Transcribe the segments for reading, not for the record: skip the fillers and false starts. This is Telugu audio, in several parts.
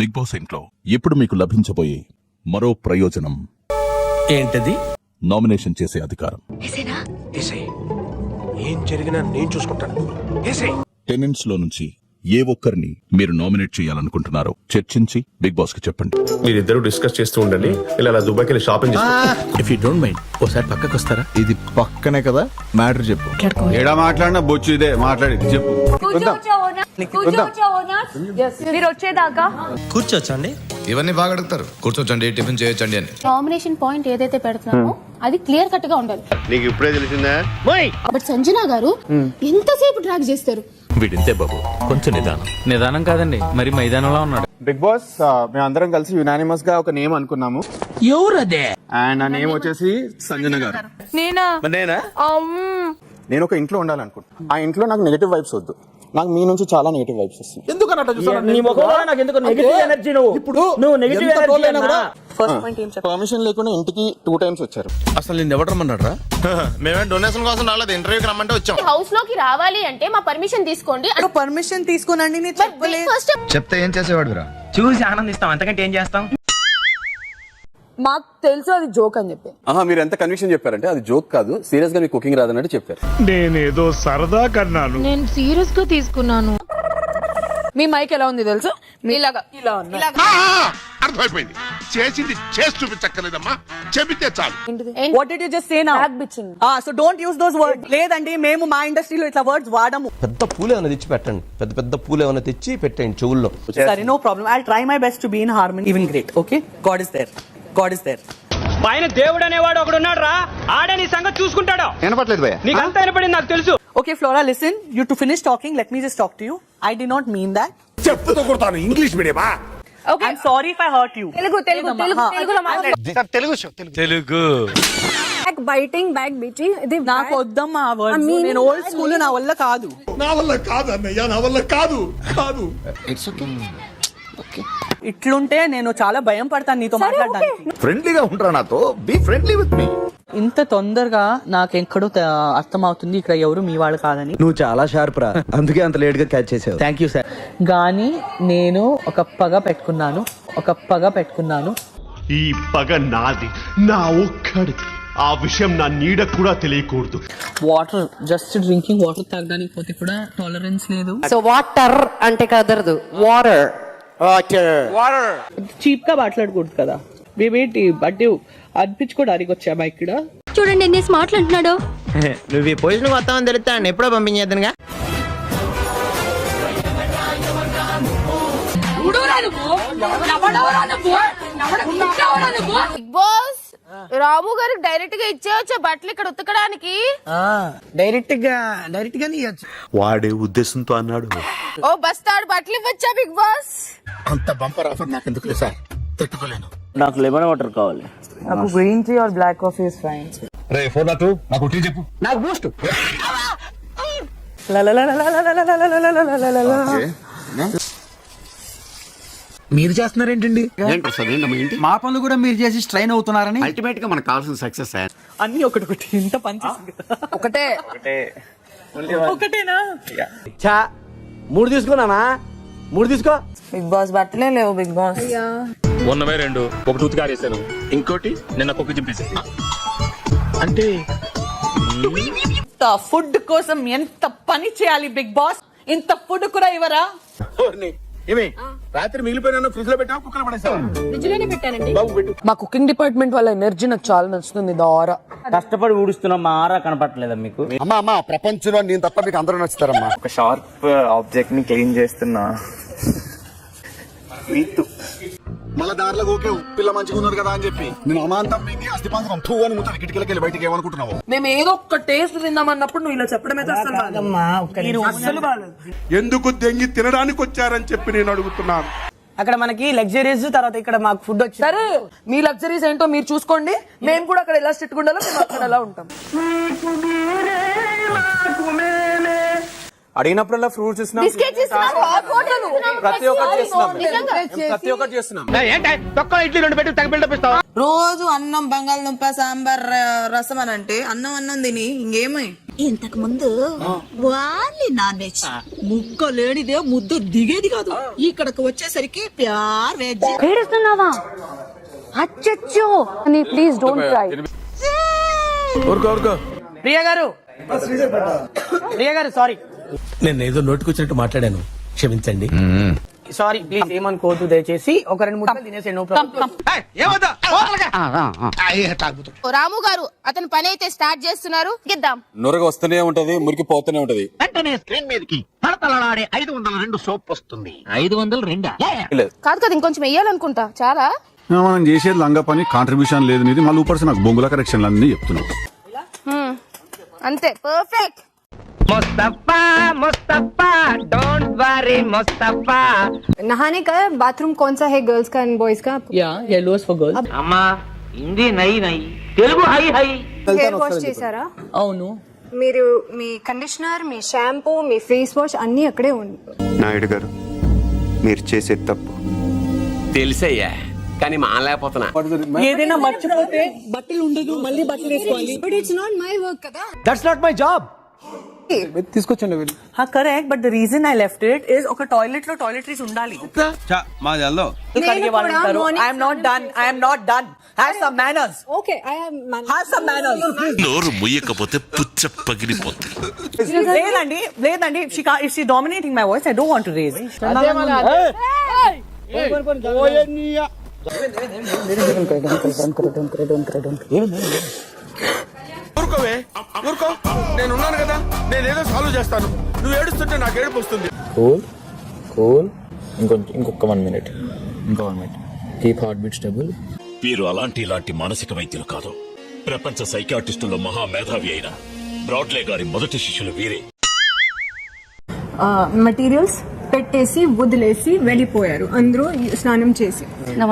బిగ్ బాస్ ఇంట్లో ఇప్పుడు మీకు లభించబోయే మరో ప్రయోజనం ఏంటది? నామినేషన్ చేసే అధికారం. ఏం జరిగినా నేను చూసుకుంటాను. టెనెంట్స్ లో నుంచి ఏ ఒక్కరిని మీరు నామినేట్ చేయాలనుకుంటున్నారో చర్చించి బిగ్ బాస్ కి చెప్పండి. మీరిద్దరు డిస్కస్ చేస్తూ ఉండండి. ఇలా దుబాయ్కి వెళ్ళి shopping if you don't mind ఓసారి పక్కకు వస్తారా? ఇది పక్కనే కదా, మ్యాటర్ చెప్పు. ఏడా మాట్లాడినా బొచ్చు ఇదే మాట్లాడేది చెప్పు. మీరు వచ్చేదాకా కూర్చోవచ్చండి. ఇవన్నీ బాగా అడుగుతారు. కూర్చోవచ్చండి, టిఫిన్ చేయొచ్చండి అని. నామినేషన్ పాయింట్ ఏదైతే పెడుతున్నామో అది క్లియర్ కట్ గా ఉండాలి. నీకు ఇప్పుడే తెలిసిందా? బట్ సంజన గారు ఎంతసేపు డ్రాగ్ చేస్తారు? వీడింతే బాబు, కొంచెం నిదానం కాదండి, మరి మైదానంలో ఉన్నాడు. బిగ్ బాస్ మేమందరం కలిసి యునానిమస్ గా ఒక నేమ్ అనుకున్నాము. ఎవరదే? అండ్ ఆ నేమ్ వచ్చేసి సంజన గారు. నేనా? నేను ఒక ఇంట్లో ఉండాలనుకుంటున్నాను. ఆ ఇంట్లో నాకు నెగటివ్ వైబ్స్ వద్దు. నాకు మీ నుంచి చాలా నెగటివ్ వైబ్స్ వస్తుంది. పర్మిషన్ లేకుండా ఇంటికి 2 times వచ్చారు. అసలు నేను ఎవరు రమ్మన్నారా? మేమే డొనేషన్ కోసం రాలేదు, ఇంటర్వ్యూకి రమ్మంటే వచ్చాం. హౌస్ లోకి రావాలి అంటే మా పర్మిషన్ తీసుకోండి. పర్మిషన్ తీసుకోనండి. చెప్తే ఏం చేసేవాడు రా? చూసి ఆనందిస్తాం, అంతకంటే ఏం చేస్తాం? మాకు తెలుసు అది జోక్ అని చెప్పి. మీరు ఎంత కన్విక్షన్ చెప్పారంటే అది జోక్ కాదు, సీరియస్ గా మీకు కుకింగ్ రాదన్నట్టు చెప్పారు. నేనేదో సరదా కన్నాను. నేను సీరియస్ గా తీసుకున్నాను. మీ మైక్ ఎలా ఉంది తెలుసు? ఇలాగా ఇలా అర్థమైపోయింది. చేసింది చేసి చూపించక్కర్లేదమ్మా, చెబితే చాలు. What did you just say now? So don't use those words. లేదండి, మేము మా ఇండస్ట్రీలో ఇట్లా వర్డ్స్ వాడము. పెద్ద పూలు ఏమైనా తెచ్చి పెట్టండి, పెద్ద పెద్ద పూలు ఏమైనా తెచ్చి పెట్టండి చెవుల్లో. సరే, no problem. I try my best to be in harmony. Even great. Okay, God is there. God is there. పైన దేవుడు అనేవాడు ఒకడు ఉన్నాడు రా, ఆడే నీ సంగతి చూసుకుంటాడు. వినపట్లేదు భయ్యా. నీకు అంతా వినపడింది, నాకు తెలుసు. Okay, Flora, listen. You to finish talking, let me just talk to you. I did not mean that. చెప్పుతో కొడతాను. ఇంగ్లీష్ మీడియమా? Okay. I'm sorry if I hurt you. తెలుగులో మాట్లాడు. Telugu biting back bitch. ఇది నాకు వద్దమ్మా ఆ వర్డ్స్. నేను ఓల్డ్ స్కూల్, నా వల్ల కాదు. నా వల్ల కాదు అన్నయ్య, నా వల్ల కాదు. ఇట్లుంటే నేను చాలా భయం పడతాను నీతో మాట్లాడడానికి. ఫ్రెండ్లీగా ఉంటారా నాతో? Be friendly with me. ఇంత తొందరగా నాకు ఎక్కడో అర్థమవుతుంది ఇక్కడ ఎవరు మీ వాళ్ళు కాదని. నువ్వు చాలా షార్ప్ రా, అందుకే అంత లేట్ గా క్యాచ్ చేసావు. Thank you sir. కానీ నేను ఒక పగ పెట్టుకున్నాను. ఈ పగ నాది, నా ఒక్కడిది. ఆ విషయం నా నీడ కూడా తెలియకూడదు. వాటర్, జస్ట్ డ్రింకింగ్ వాటర్ తాగడానికి పోతే కూడా టాలరెన్స్ లేదు. సో వాటర్ అంటే కదరదు, వాటర్. చీప్ గా మాట్లాడకూడదు కదా. మేమేంటి అంటే అనిపించుకోవడానికి వచ్చామా ఇక్కడ? చూడండి ఎన్ని స్మార్ట్లు అంటున్నాడు. నువ్వు ఈ పొజిషన్ వస్తామని తెలుస్తాను, ఎప్పుడో పంపించేద్దనుగా. బిగ్ బాస్, రాము గారికి డైరెక్ట్ గా ఇచ్చేవచ్చా బట్టలు ఇక్కడ ఉతకడానికి? డైరెక్ట్ గానే ఇవ్వచ్చు. వాడే ఉద్దేశంతో అన్నాడు. ఓ బస్తాడు బట్టలు ఇవ్వచ్చా బిగ్ బాస్? అంత బంపర్ ఆఫర్ నాకు ఎందుకు సార్, తట్టుకోలేను. నాకు లెమన్ వాటర్ కావాలి. నాకు green tea or black coffee is fine. రే ఫోన్ నాకు టీ చెప్పు. నాకు బూస్ట్. మీరు చేస్తున్నారేంటండి? మా పనులు కూడా మీరు చేసి స్ట్రైన్ అవుతున్నారని. అల్టిమేట్ గా మనకు కావాల్సిన సక్సెస్. అన్ని ఒకటి ఇంత పని ఒకటేనా? 3 తీసుకున్నానా? 3 తీసుకో. బిగ్ బాస్ బట్టలే లేవు బిగ్ బాస్. ఉన్నవే 2, ఒకటి ఉతికారేసాను, ఇంకోటి నిన్న కుక్క చింపేసాను. అంటే ఫుడ్ కోసం ఎంత పని చేయాలి బిగ్ బాస్? ఇంత ఫుడ్ కూడా ఇవ్వరా? రాత్రి మిగిలిపోయినా ఫ్రిడ్జ్ లో పెట్టా, కుక్కలు పడేసావా? మా కుకింగ్ డిపార్ట్మెంట్ వాళ్ళ ఎనర్జీ నాకు చాలా నచ్చుతుంది. దారా కష్టపడి ఊడుస్తున్నా, మా ఆరా కనపడలేదా మీకు? అమ్మా ప్రపంచంలో నేను తప్ప మీకు అందరూ నచ్చుతారమ్మా. ఒక షార్ప్ ఆబ్జెక్ట్ ని క్లీన్ చేస్తున్నా. మళ్ళా దారిలో ఓకే పిల్ల మంచిగా ఉన్నారు కదా అని చెప్పి నేను అమాంతం మింగి అస్థిపంజరం థూ అని ముట్టాను. కిటికీలకి బయటికి ఏమనుకుంటున్నావు? మేము ఏదో ఒక్క టేస్ట్ తిందామన్నప్పుడు నువ్వు ఇలా చెప్పడమే అసలు బాలేదు. ఎందుకు దెంగి తినడానికి వచ్చారని చెప్పి నేను అడుగుతున్నాను. అక్కడ మనకి లగ్జరీస్, తర్వాత ఇక్కడ మాకు ఫుడ్ వచ్చి. సరే, మీ లగ్జరీస్ ఏంటో మీరు చూసుకోండి. మేము కూడా అక్కడ ఎలా స్ట్రిక్ట్ ఉండాలో మేము అక్కడ ఎలా ఉంటాం. అడిగినప్పుడల్లా ఫ్రూట్స్ ఇస్తున్నాం, ప్రతి ఒక్కటి చేస్తున్నాం. ఇడ్లీ 2 పెట్టి తగ్గ. రోజు అన్నం, బంగాళదుంప, సాంబార్, రసం అని అంటే అన్నం తిని ఇంకేమై ఇంతకు ముందు ఓన్లీ నాన్ వెజ్ ముక్క లేనిదే ముద్దు దిగేది కాదు ఇక్కడికి వచ్చేసరికి ప్యార్ వెజ్. ఏడుస్తున్నావా? అచ్చచ్చో ప్లీజ్ డోంట్ క్రై. ప్రియా గారు, ప్రియా గారు సారీ నేను ఏదో నోటుకొచ్చినట్టు మాట్లాడాను, క్షమించండి. సారీ ప్లీజ్ ఏమనుకోవద్దు దయచేసి. ఒక 2 ముద్దలు తినేసి నో ప్రాబ్లం. రాము గారు అతని పని అయితే స్టార్ట్ చేస్తున్నారు, గిద్దాం. నొరగ వస్తూనే ఉంటది, మురికి పోతూనే ఉంటది. వెంటనే స్క్రీన్ మీదకి తలతలలాడే 502 సోప్ వస్తుంది. 502 కాదు కదా, ఇంకొంచెం వెయ్యాలనుకుంటా. చాలా మనం చేసేది లంగా పని, కాంట్రిబ్యూషన్ లేదు నీది. మళ్ళీ ఊపర్సి నాకు బొంగుల కరెక్షన్లు అన్ని చెప్తున్నావు. అంతే, perfect. Mustafa Mustafa don't worry Mustafa. నహానే కా బాత్రూమ్ कौन सा है गर्ल्स का एंड बॉयज का? Yeah yellows for girls. అమ్మా హిందీ నై నై, తెలుగు హై హై. హెయిర్ వాష్ చేశారా? అవును. మీరు మీ కండిషనర్, మీ షాంపూ, మీ ఫేస్ వాష్ అన్ని అక్కడే ఉంది. నాయుడు గారు మీరు చేసేది తప్పు. తెలిసయ్యా కానీ మానలేకపోతున్నా. ఏదైనా మర్చిపోతే బట్టలు ఉండదు, మళ్ళీ బట్టలు వేసుకోవాలి. But it's not my work కదా. That's not my job. తీసుకొచ్చండి. Correct, but the reason I left it is ఒక టాయిలెట్ లో టాయిలెటరీస్ ఉండాలి. I'm not done. Have some manners. Okay, I have some manners. నోరు ముయ్యకపోతే పుచ్చ పగిలిపోతుంది. లేదండి if she dominating my voice I don't want to rage. ఊరుకోవే, ఊరుకో. నేను ఉన్నాను కదా, నేనేదో సాల్వ్ చేస్తాను. నువ్వు ఏడుస్తుంటే నాకు ఏడుపు వస్తుంది. ఇంకొక 1 మినిట్, ఇంకో 1 minute. Keep heart beat stable. వీరు ఇలాంటి మానసిక వైద్యులు కాదు. ప్రపంచ సైకియాట్రిస్టుల్లో మహా మేధావి అయిన బ్రాడ్లే గారి మొదటి శిష్యులు వీరే. మెటీరియల్స్ పెట్టేసి వదిలేసి వెళ్ళిపోయారు అందరూ స్నానం చేసి.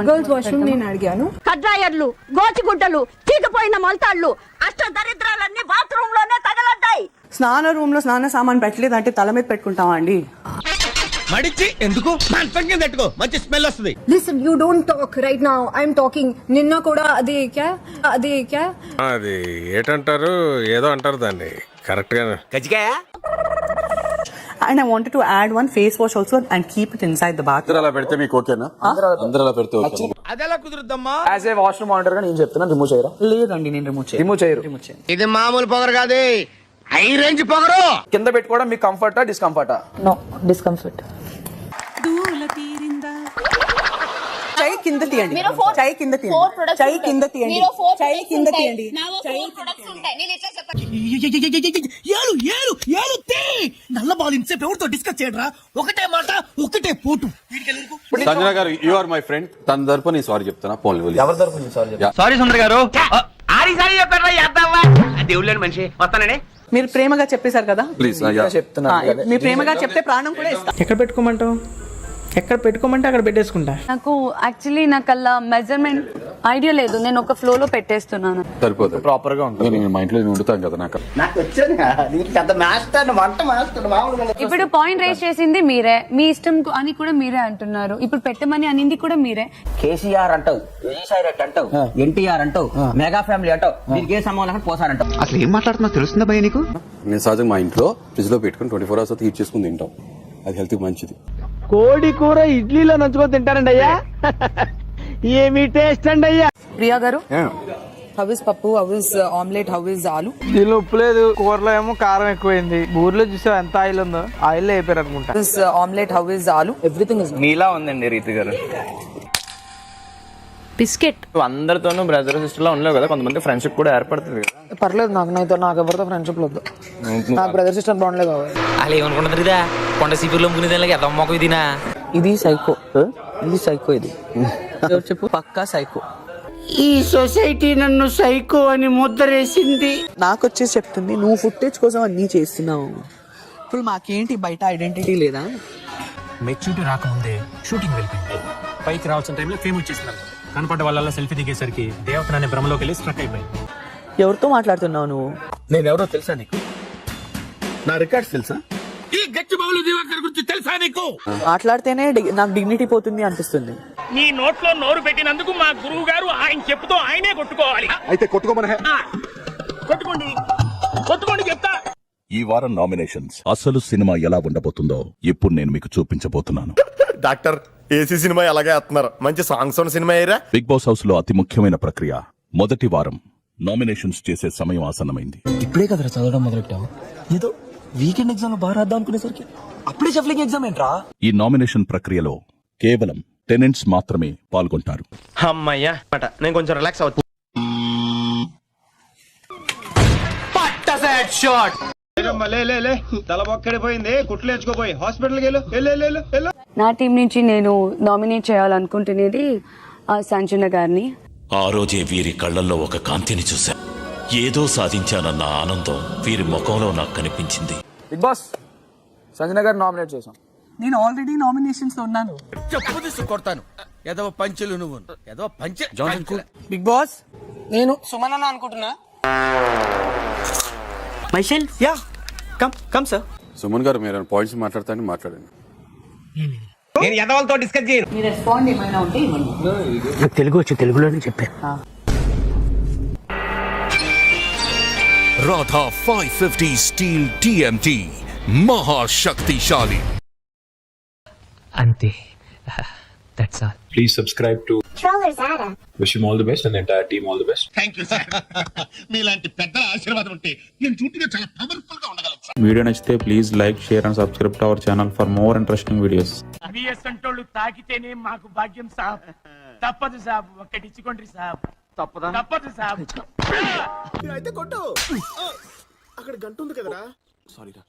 గర్ల్స్ వాష్రూమ్ నేను అడిగాను. కడ్రాయర్లు, గోచిగుడ్డలు, చీకపోయిన మొలతాళ్ళు, అష్టదరిద్రాలన్నీ బాత్రూమ్ లోనే తగలడ్డాయి. స్నాన రూమ్ లో స్నాన సామాన్ పెట్టలేదంటే తల మీద పెట్టుకుంటావా అండి? మడిచి ఎందుకు మంచం తట్టుకో, మంచి స్మెల్ వస్తుంది. Listen, you don't talk right now. I'm talking. నిన్న కూడా అదే క్యా అది ఏటంటారు, ఏదో అంటారు దాన్ని కరెక్ట్ గా. కజ్జికాయ. And I wanted to add one face wash also and keep it inside the bath. అందరూ అలా పెడితే మీకు ఓకేనా? అందరూ అలా పెడితే ఓకే. అదెలా కుదురుద్దమ్మా? యాజ్ ఏ వాష్రూమ్ మానిటర్ గా నేను చెప్తున్నా, రిమూవ్ చేయరా? లేదండి, నేను రిమూవ్ చేయరు. ఇది మామూలు పొగరు కాదు, హై రేంజ్ పొగరు. కింద పెట్టుకోవడం మీకు కంఫర్టా డిస్కంఫర్టా? No, discomfort. చై కింద తీయండి. చై కింద తీయండి. చై కింద తీయండి. చై కింద తీయండి. నల్ల బాల్ ఇన్సేపు ఎవరితో డిస్కస్ చేయడరా? ఒకటే మాట, ఒకటే పోటు. సంజన గారు, యు ఆర్ మై ఫ్రెండ్. తన తరపు నేను సారీ చెప్తానా? పోన్లే, ఎవరి తరపు నేను సారీ చెప్తాను? సారీ సుందర్ గారు. ఆరిసారి చెప్పారా? చేద్దామా? దేవుళ్ళని మనిషి వస్తాననే. మీరు ప్రేమగా చెప్పేశారు కదా, ప్లీజ్ చెప్తున్నా. మీరు ప్రేమగా చెప్తే ప్రాణం కూడా ఇస్తా. ఎక్కడ పెట్టుకోమంటావు? ఎక్కడ పెట్టుకోమంటే అక్కడ పెట్టేసుకుంటా. నాకు యాక్చువల్లీ నాకు అలా మెజర్మెంట్ ఐడియా లేదు, నేను ఒక ఫ్లో లో పెట్టేస్తున్నాను. సరిపోతుంది, ప్రాపర్ గా ఉంటుంది. నేను మా ఇంట్లో వండుతాను కదా, నాకు ఇప్పుడు పాయింట్ రేస్ చేసింది మీరే, మీ ఇష్టం అని కూడా మీరే అంటున్నారు. ఇప్పుడు పెట్టమని అనింది కూడా మీరే. కేసీఆర్ అంటావు, విజయసాయి రెడ్డి అంటావు, ఎన్టీఆర్ అంటావు, మెగా ఫ్యామిలీ అంటావు, దీనికి ఏ సంబంధం పోసారంటావు. అసలు ఏం మాట్లాడుతున్నా తెలుస్తుందా భయ నీకు? నేను సహజంగా మా ఇంట్లో ఫ్రిడ్జ్ లో పెట్టుకుని 24 hours హీట్ చేసుకుని తింటాం. అది హెల్త్ కి మంచిది. కోడి కూర ఇడ్లీలో నంచుకొని తింటారండి అయ్యా. ఏమి టేస్ట్ అండి అయ్యా. ప్రియా గారు, హౌ ఇస్ పప్పు, how is omelette, how is ఆలు? దీనిలో ఉప్పు లేదు, కూరలో ఏమో కారం ఎక్కువైంది. ఊర్లో చూసావు ఎంత ఆయిల్ ఉందో, ఆయిల్ అయిపోయారు అనుకుంటా. His ఆమ్లెట్, హౌ ఇస్ ఆలు? ఎవ్రీథింగ్ ఇస్ మీలా ఉందండి రీతి గారు. బిస్కెట్. అందరితోనూ బ్రదర్ సిస్టర్ లా ఉండలేవు కదా, కొంతమంది ఫ్రెండ్షిప్ కూడా ఏర్పడుతుంది కదా. పర్లేదు, నాకు ఎవరితో ఫ్రెండ్షిప్ లేదు. నాకు బ్రదర్ సిస్టర్ బాగుండలేదు. అలా ఏమనుకుంటుంది కదా, కొండ సిపిలో మునిదేళ్ళకి ఎంత మొక్క ఇదినా. ఇది సైకో, ఇది చెప్పు, పక్కా సైకో. ఈ సొసైటీ నన్ను సైకో అని ముద్రేసింది. నాకు వచ్చేసి చెప్తుంది, నువ్వు ఫుటేజ్ కోసం అన్నీ చేస్తున్నావు. ఇప్పుడు మాకేంటి బయట ఐడెంటిటీ లేదా? మెచ్యూరిటీ రాకముందే షూటింగ్ వెళ్ళిపోయింది. పైకి రావాల్సిన టైంలో ఫేమ్ వచ్చేసినారు. కనపడ్డ వాళ్ళ సెల్ఫీ దిగేసరికి దేవతన అనే భ్రమలోకి వెళ్ళి స్ట్రక్ అయిపోయింది. ఎవరితో మాట్లాడుతున్నావు నువ్వు? నేనెవరో తెలుసా నీకు? నా రికార్డ్స్ తెలుసా? ఈ గచ్చి బాబులు దివాకర్ గురించి తెలుసా నీకు? మాట్లాడితేనే నాకు డిగ్నిటీ పోతుంది అనిపిస్తుంది. నీ నోట్లో నోరు పెట్టినందుకు మా గురువు గారు ఆయన చెప్పుతో ఆయనే కొట్టుకోవాలి. అయితే కొట్టుకోమని కొట్టుకోండి చెప్తా. ఈ వారం నామినేషన్స్ అసలు సినిమా ఎలా ఉండబోతుందో ఇప్పుడు నేను మీకు చూపించబోతున్నాను. డాక్టర్ ఏసీ సినిమా ఎలాగే వేస్తున్నారు, మంచి సాంగ్స్ ఉన్న సినిమా అయ్యారా? బిగ్ బాస్ హౌస్ లో అతి ముఖ్యమైన ప్రక్రియ మొదటి వారం నామినేషన్స్ చేసే సమయం ఆసన్నమైంది. ఇప్పుడే కదరా చదవడం మొదలెట్టావు. ఏదో వీకెండ్ ఎగ్జామ్ లో బాగా రాద్దాం అనుకునేసరికి అప్పుడే షఫ్లింగ్ ఎగ్జామ్ ఏంట్రా? ఈ నామినేషన్ ప్రక్రియలో కేవలం టెనెంట్స్ మాత్రమే పాల్గొంటారు. అమ్మయ్యా నేను కొంచెం రిలాక్స్ అవుతా. నా టీం నుంచి నేను నామినేట్ చేయాలనుకుంటున్నది సంజన గారిని. ఆ రోజే వీరి కళ్ళల్లో ఒక కాంతిని చూశా. ఏదో సాధించానన్న ఆనందం వీరి ముఖంలో నాకు కనిపించింది. బిగ్ బాస్ సంజన గారు నామినేట్ చేసాం. నేను ఆల్రెడీ నామినేషన్స్ లో ఉన్నాను. చెప్పు తీసు కొడతాను. ఏదో పంచులు నువ్వు ఏదో పంచే. బిగ్ బాస్ నేను సుమన్ అన్న అనుకుంటున్నా. మైషెల్ యా కమ్ సార్. సుమన్ గారు మీరు పాయింట్స్ మాట్లాడతాను మాట్లాడండి. నేను ఎదవలతో డిస్కస్ చేయను. మీ రెస్పాండ్ ఏమైనా ఉంటే ఇవ్వండి. నాకు తెలుగు వచ్చి తెలుగులోనే చెప్పాను. Radha 550 steel TMT మహాశక్తిశాలి. అంతే. That's all. Please subscribe to wish you all the best and entire team all the best. Thank you sir. మీలాంటి పెద్దల ఆశీర్వాదం ఉంటే నేను చూపుగా చాలా పవర్ఫుల్ గా ఉండగలను. వీడియో నచ్చితే please like, share and subscribe to our channel for more interesting videos. బిఎస్ఎంటోళ్ళు తాకితేనే మాకు భాగ్యం సాబ్. తప్పదు సాబ్, ఒక్కటిచ్చుకోండి సాబ్. తప్పదు సాబ్. అయితే కొట్టు. అక్కడ గంట ఉంది కదరా. సారీరా.